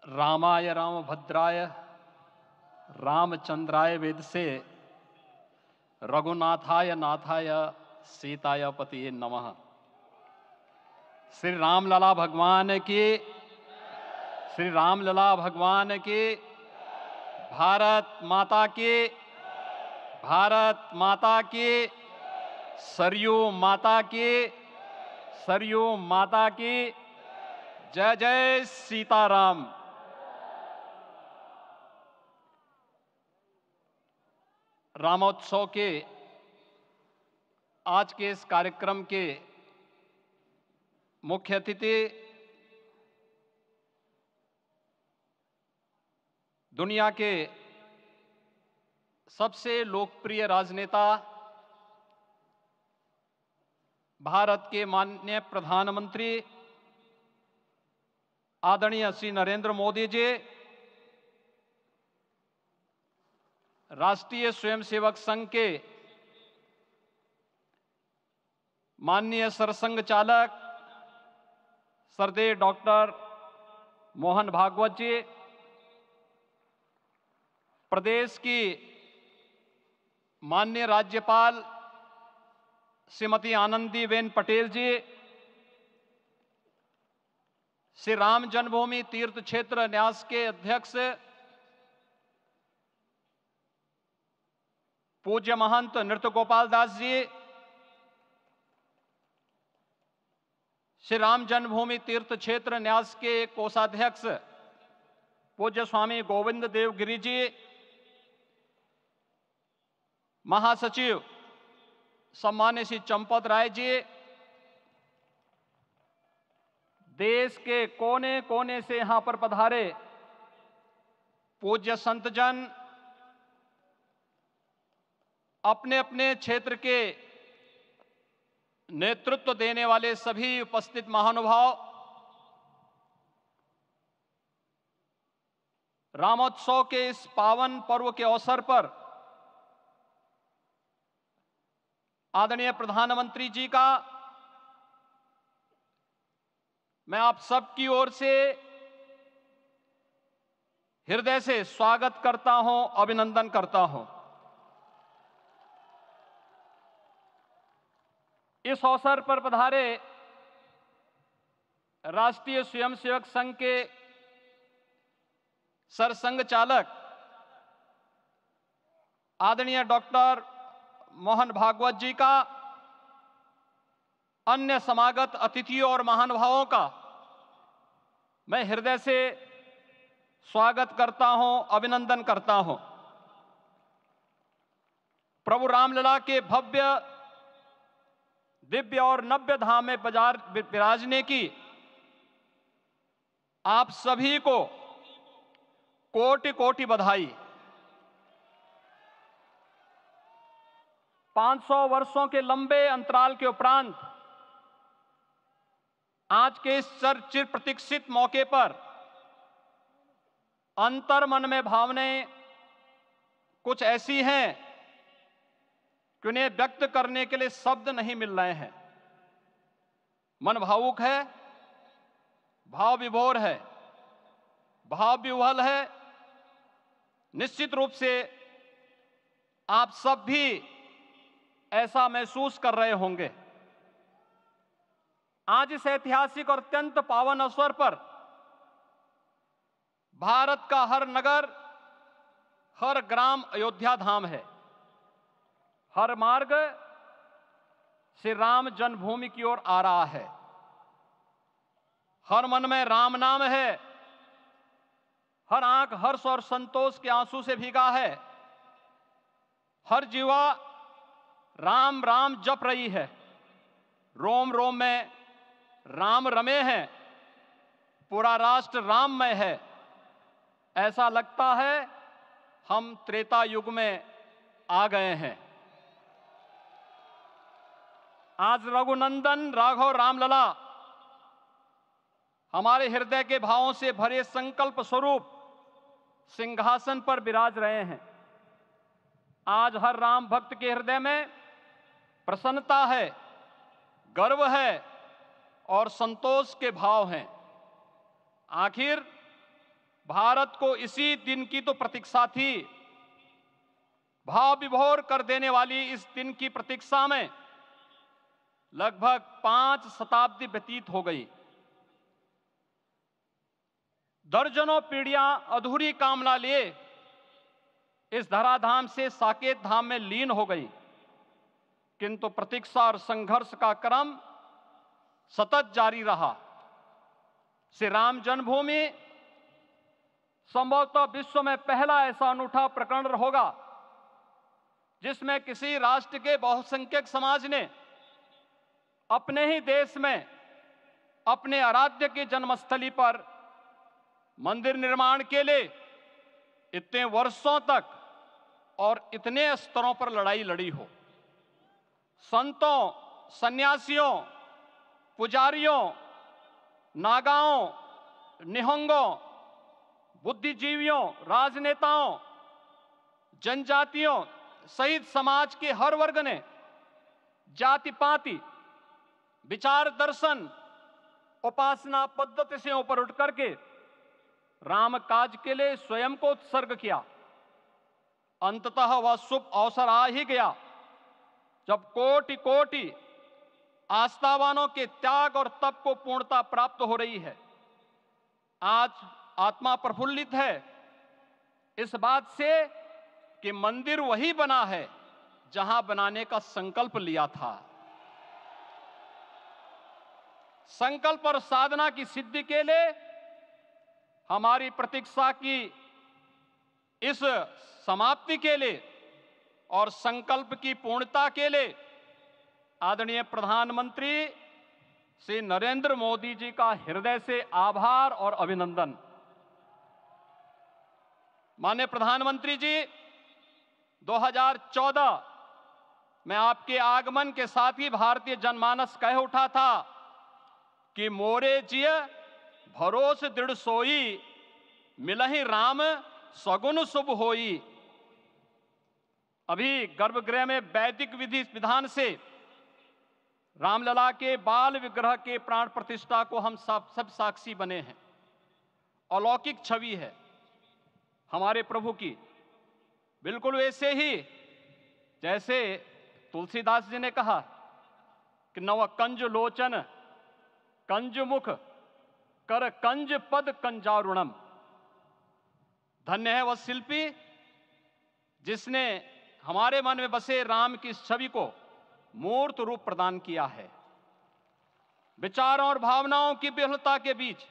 रामाय रामभद्राय रामचंद्राय वेदसे रघुनाथाय नाथाय सीताय पतिये नमः। श्री रामलला भगवान की, श्री रामलला भगवान की, भारत माता की, भारत माता की, सरयू माता की, सरयू माता की, जय जय सीताराम। रामोत्सव के आज के इस कार्यक्रम के मुख्य अतिथि दुनिया के सबसे लोकप्रिय राजनेता भारत के माननीय प्रधानमंत्री आदरणीय श्री नरेंद्र मोदी जी, राष्ट्रीय स्वयंसेवक संघ के माननीय सरसंघ चालक श्रद्धेय डॉक्टर मोहन भागवत जी, प्रदेश की माननीय राज्यपाल श्रीमती आनंदीबेन पटेल जी, श्री राम जन्मभूमि तीर्थ क्षेत्र न्यास के अध्यक्ष पूज्य महंत नृत्य गोपाल दास जी, श्री राम जन्मभूमि तीर्थ क्षेत्र न्यास के कोषाध्यक्ष पूज्य स्वामी गोविंद देव गिरि जी, महासचिव सम्मान्य श्री चंपत राय जी, देश के कोने कोने से यहां पर पधारे पूज्य संतजन, अपने अपने क्षेत्र के नेतृत्व देने वाले सभी उपस्थित महानुभाव, रामोत्सव के इस पावन पर्व के अवसर पर आदरणीय प्रधानमंत्री जी का मैं आप सबकी ओर से हृदय से स्वागत करता हूं, अभिनंदन करता हूं। इस अवसर पर पधारे राष्ट्रीय स्वयंसेवक संघ के सरसंघ चालक आदरणीय डॉक्टर मोहन भागवत जी का, अन्य समागत अतिथियों और महानुभावों का मैं हृदय से स्वागत करता हूं, अभिनंदन करता हूं। प्रभु रामलला के भव्य दिव्य और नव्य धाम में विराजने की आप सभी को कोटि कोटि बधाई। 500 वर्षों के लंबे अंतराल के उपरांत आज के इस चिर प्रतीक्षित मौके पर अंतर मन में भावनाएं कुछ ऐसी हैं कि उन्हें व्यक्त करने के लिए शब्द नहीं मिल रहे हैं। मन भावुक है, भाव विभोर है, भाव विह्वल है। निश्चित रूप से आप सब भी ऐसा महसूस कर रहे होंगे। आज इस ऐतिहासिक और अत्यंत पावन अवसर पर भारत का हर नगर, हर ग्राम अयोध्या धाम है। हर मार्ग श्री राम जन्मभूमि की ओर आ रहा है। हर मन में राम नाम है, हर आंख हर्ष और संतोष के आंसू से भीगा है। हर जीवा राम राम जप रही है। रोम रोम में राम रमे हैं, पूरा राष्ट्र राममय है। ऐसा लगता है हम त्रेता युग में आ गए हैं। आज रघुनंदन राघव रामलला हमारे हृदय के भावों से भरे संकल्प स्वरूप सिंहासन पर विराज रहे हैं। आज हर राम भक्त के हृदय में प्रसन्नता है, गर्व है और संतोष के भाव हैं। आखिर भारत को इसी दिन की तो प्रतीक्षा थी। भाव विभोर कर देने वाली इस दिन की प्रतीक्षा में लगभग 5 शताब्दी व्यतीत हो गई। दर्जनों पीढ़ियां अधूरी कामना लिए इस धराधाम से साकेत धाम में लीन हो गई, किंतु प्रतीक्षा और संघर्ष का क्रम सतत जारी रहा। श्री राम जन्मभूमि संभवतः विश्व में पहला ऐसा अनूठा प्रकरण होगा जिसमें किसी राष्ट्र के बहुसंख्यक समाज ने अपने ही देश में अपने आराध्य की जन्मस्थली पर मंदिर निर्माण के लिए इतने वर्षों तक और इतने स्तरों पर लड़ाई लड़ी हो। संतों, सन्यासियों, पुजारियों, नागाओं, निहंगों, बुद्धिजीवियों, राजनेताओं, जनजातियों सहित समाज के हर वर्ग ने जाति पाति, विचार दर्शन, उपासना पद्धति से ऊपर उठ करके राम काज के लिए स्वयं को उत्सर्ग किया। अंततः वह शुभ अवसर आ ही गया जब कोटि कोटि आस्थावानों के त्याग और तप को पूर्णता प्राप्त हो रही है। आज आत्मा प्रफुल्लित है इस बात से कि मंदिर वही बना है जहां बनाने का संकल्प लिया था। संकल्प और साधना की सिद्धि के लिए हमारी प्रतीक्षा की इस समाप्ति के लिए और संकल्प की पूर्णता के लिए आदरणीय प्रधानमंत्री श्री नरेंद्र मोदी जी का हृदय से आभार और अभिनंदन। माननीय प्रधानमंत्री जी, 2014 में आपके आगमन के साथ ही भारतीय जनमानस कह उठा था कि मोरे जिय भरोस दृढ़ सोई, मिलहि राम सगुन शुभ होई। अभी गर्भगृह में वैदिक विधि विधान से रामलला के बाल विग्रह के प्राण प्रतिष्ठा को हम सब साक्षी बने हैं। अलौकिक छवि है हमारे प्रभु की, बिल्कुल वैसे ही जैसे तुलसीदास जी ने कहा कि नव कंज लोचन कंज मुख कर कंज पद कंजारुणम। धन्य है वह शिल्पी जिसने हमारे मन में बसे राम की छवि को मूर्त रूप प्रदान किया है। विचारों और भावनाओं की विहलता के बीच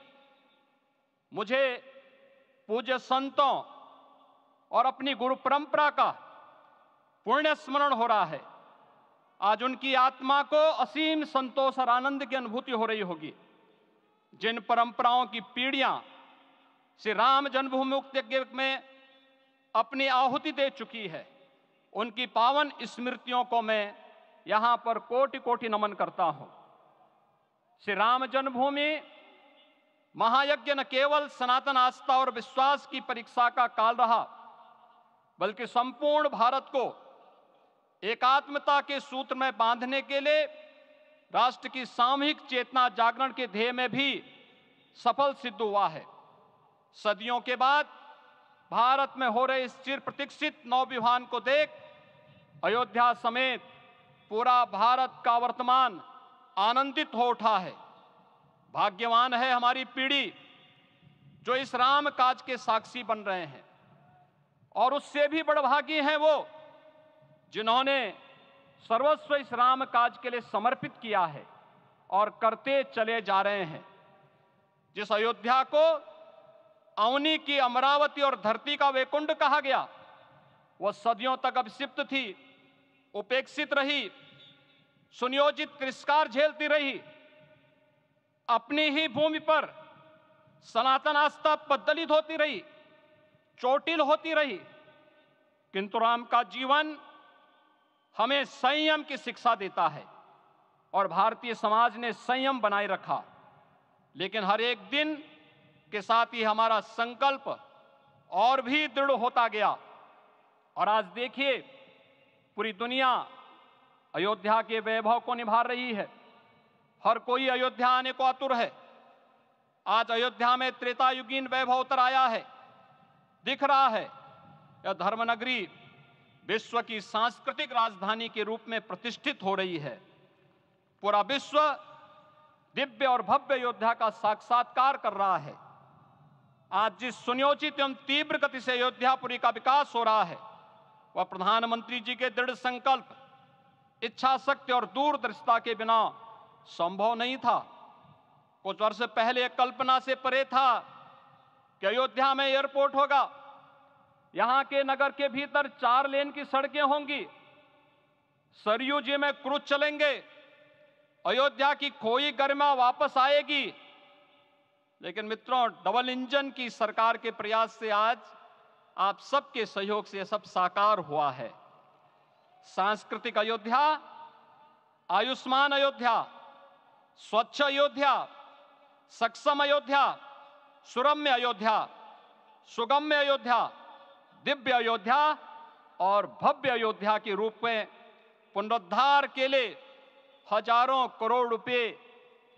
मुझे पूज्य संतों और अपनी गुरु परंपरा का पुण्य स्मरण हो रहा है। आज उनकी आत्मा को असीम संतोष और आनंद की अनुभूति हो रही होगी। जिन परंपराओं की पीढ़ियां श्री राम जन्मभूमि मुक्ति यज्ञ में अपनी आहुति दे चुकी है, उनकी पावन स्मृतियों को मैं यहां पर कोटि कोटि नमन करता हूं। श्री राम जन्मभूमि महायज्ञ न केवल सनातन आस्था और विश्वास की परीक्षा का काल रहा, बल्कि संपूर्ण भारत को एकात्मता के सूत्र में बांधने के लिए राष्ट्र की सामूहिक चेतना जागरण के ध्येय में भी सफल सिद्ध हुआ है। सदियों के बाद भारत में हो रहे इस चिर प्रतीक्षित नवविवाह को देख अयोध्या समेत पूरा भारत का वर्तमान आनंदित हो उठा है। भाग्यवान है हमारी पीढ़ी जो इस राम काज के साक्षी बन रहे हैं, और उससे भी बड़भागी हैं वो जिन्होंने सर्वस्व इस राम काज के लिए समर्पित किया है और करते चले जा रहे हैं। जिस अयोध्या को अवनी की अमरावती और धरती का वैकुंठ कहा गया, वह सदियों तक अभिषिप्त थी, उपेक्षित रही, सुनियोजित तिरस्कार झेलती रही। अपनी ही भूमि पर सनातन आस्था पद्दलित होती रही, चोटिल होती रही, किंतु राम का जीवन हमें संयम की शिक्षा देता है और भारतीय समाज ने संयम बनाए रखा। लेकिन हर एक दिन के साथ ही हमारा संकल्प और भी दृढ़ होता गया, और आज देखिए पूरी दुनिया अयोध्या के वैभव को निभा रही है। हर कोई अयोध्या आने को आतुर है। आज अयोध्या में त्रेतायुगीन वैभव उतर आया है। दिख रहा है। यह धर्मनगरी विश्व की सांस्कृतिक राजधानी के रूप में प्रतिष्ठित हो रही है। पूरा विश्व दिव्य और भव्य अयोध्या का साक्षात्कार कर रहा है। आज जिस सुनियोजित एवं तीव्र गति से अयोध्यापुरी का विकास हो रहा है, वह प्रधानमंत्री जी के दृढ़ संकल्प, इच्छा शक्ति और दूरदर्शिता के बिना संभव नहीं था। कुछ वर्ष पहले कल्पना से परे था कि अयोध्या में एयरपोर्ट होगा, यहां के नगर के भीतर 4 लेन की सड़कें होंगी, सरयू जी में क्रूज चलेंगे, अयोध्या की खोई गरिमा वापस आएगी। लेकिन मित्रों, डबल इंजन की सरकार के प्रयास से आज आप सबके सहयोग से यह सब साकार हुआ है। सांस्कृतिक अयोध्या, आयुष्मान अयोध्या, स्वच्छ अयोध्या, सक्षम अयोध्या, सुरम्य अयोध्या, सुगम्य अयोध्या, दिव्य अयोध्या और भव्य अयोध्या के रूप में पुनरुद्धार के लिए हजारों करोड़ रुपए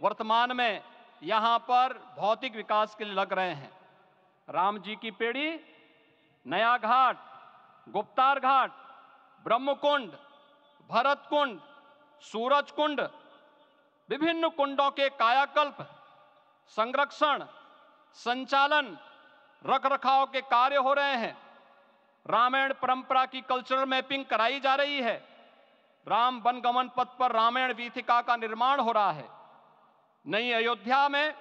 वर्तमान में यहां पर भौतिक विकास के लिए लग रहे हैं। राम जी की पेड़ी, नया घाट, गुप्तार घाट, ब्रह्मकुंड, भरत कुंड, सूरज कुंड, विभिन्न कुंडों के कायाकल्प, संरक्षण, संचालन, रखरखाव के कार्य हो रहे हैं। रामायण परंपरा की कल्चरल मैपिंग कराई जा रही है। राम वनगमन पथ पर रामायण वीथिका का निर्माण हो रहा है। नई अयोध्या में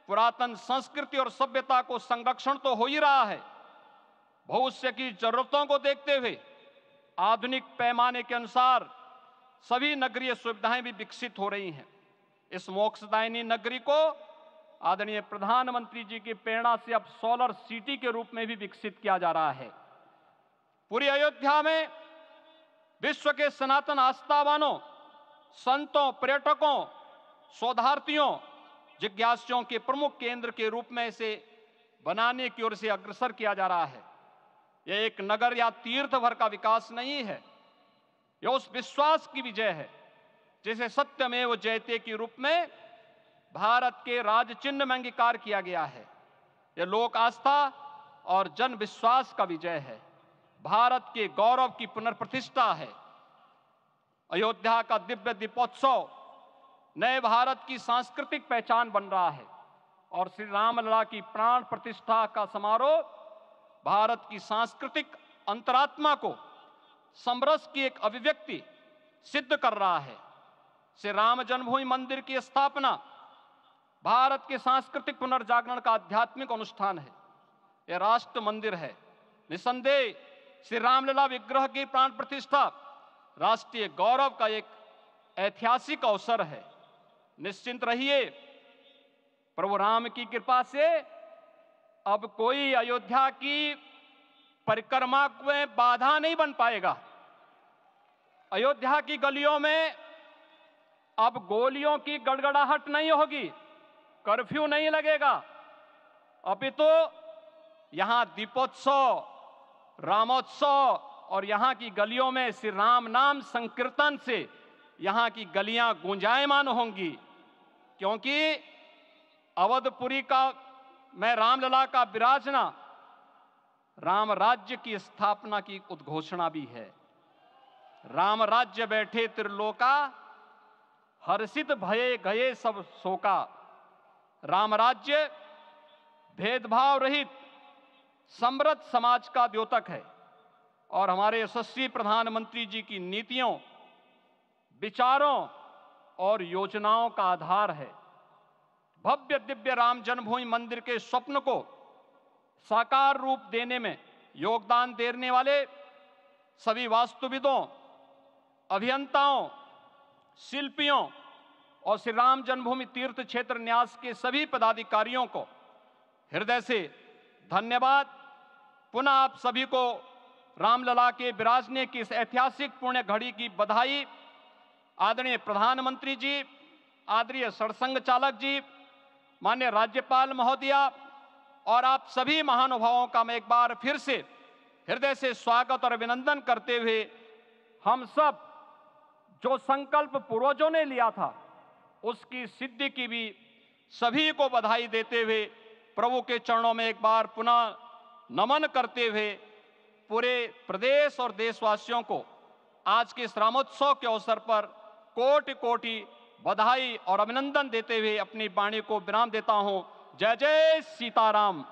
पुरातन संस्कृति और सभ्यता को संरक्षण तो हो ही रहा है, भविष्य की जरूरतों को देखते हुए आधुनिक पैमाने के अनुसार सभी नगरीय सुविधाएं भी विकसित हो रही हैं। इस मोक्षदायिनी नगरी को आदरणीय प्रधानमंत्री जी की प्रेरणा से अब सोलर सिटी के रूप में भी विकसित किया जा रहा है। पूरी अयोध्या में विश्व के सनातन आस्थावानों, संतों, पर्यटकों, शोधार्थियों, जिज्ञासुओं के प्रमुख केंद्र के रूप में इसे बनाने की ओर से अग्रसर किया जा रहा है। यह एक नगर या तीर्थ भर का विकास नहीं है, यह उस विश्वास की विजय है जिसे सत्यमेव जयते के रूप में भारत के राज चिन्ह में अंगीकार किया गया है। यह लोक आस्था और जन विश्वास का विजय है, भारत के गौरव की पुनर्प्रतिष्ठा है। अयोध्या का दिव्य दीपोत्सव नए भारत की सांस्कृतिक पहचान बन रहा है और श्री रामलला की प्राण प्रतिष्ठा का समारोह भारत की सांस्कृतिक अंतरात्मा को समरस की एक अभिव्यक्ति सिद्ध कर रहा है। श्री राम जन्मभूमि मंदिर की स्थापना भारत के सांस्कृतिक पुनर्जागरण का आध्यात्मिक अनुष्ठान है। यह राष्ट्र मंदिर है। निसंदेह श्री रामलला विग्रह की प्राण प्रतिष्ठा राष्ट्रीय गौरव का एक ऐतिहासिक अवसर है। निश्चिंत रहिए, प्रभु राम की कृपा से अब कोई अयोध्या की परिक्रमा में बाधा नहीं बन पाएगा। अयोध्या की गलियों में अब गोलियों की गड़गड़ाहट नहीं होगी, कर्फ्यू नहीं लगेगा। अभी तो यहां दीपोत्सव, रामोत्सव और यहां की गलियों में श्री राम नाम संकीर्तन से यहां की गलियां गुंजायमान होंगी, क्योंकि अवधपुरी का मैं रामलला का विराजना राम राज्य की स्थापना की उद्घोषणा भी है। राम राज्य बैठे त्रिलोका, हर्षित भये गए सब शोका। राम राज्य भेदभाव रहित समृद्ध समाज का द्योतक है और हमारे यशस्वी प्रधानमंत्री जी की नीतियों, विचारों और योजनाओं का आधार है। भव्य दिव्य राम जन्मभूमि मंदिर के स्वप्न को साकार रूप देने में योगदान देने वाले सभी वास्तुविदों, अभियंताओं, शिल्पियों और श्री राम जन्मभूमि तीर्थ क्षेत्र न्यास के सभी पदाधिकारियों को हृदय से धन्यवाद। पुनः आप सभी को रामलला के विराजने की इस ऐतिहासिक पुण्य घड़ी की बधाई। आदरणीय प्रधानमंत्री जी, आदरणीय सरसंघ चालक जी, माननीय राज्यपाल महोदया और आप सभी महानुभावों का मैं एक बार फिर से हृदय से स्वागत और अभिनंदन करते हुए हम सब जो संकल्प पूर्वजों ने लिया था उसकी सिद्धि की भी सभी को बधाई देते हुए प्रभु के चरणों में एक बार पुनः नमन करते हुए पूरे प्रदेश और देशवासियों को आज के इस रामोत्सव के अवसर पर कोटि कोटि बधाई और अभिनंदन देते हुए अपनी वाणी को विराम देता हूं। जय जय सीताराम।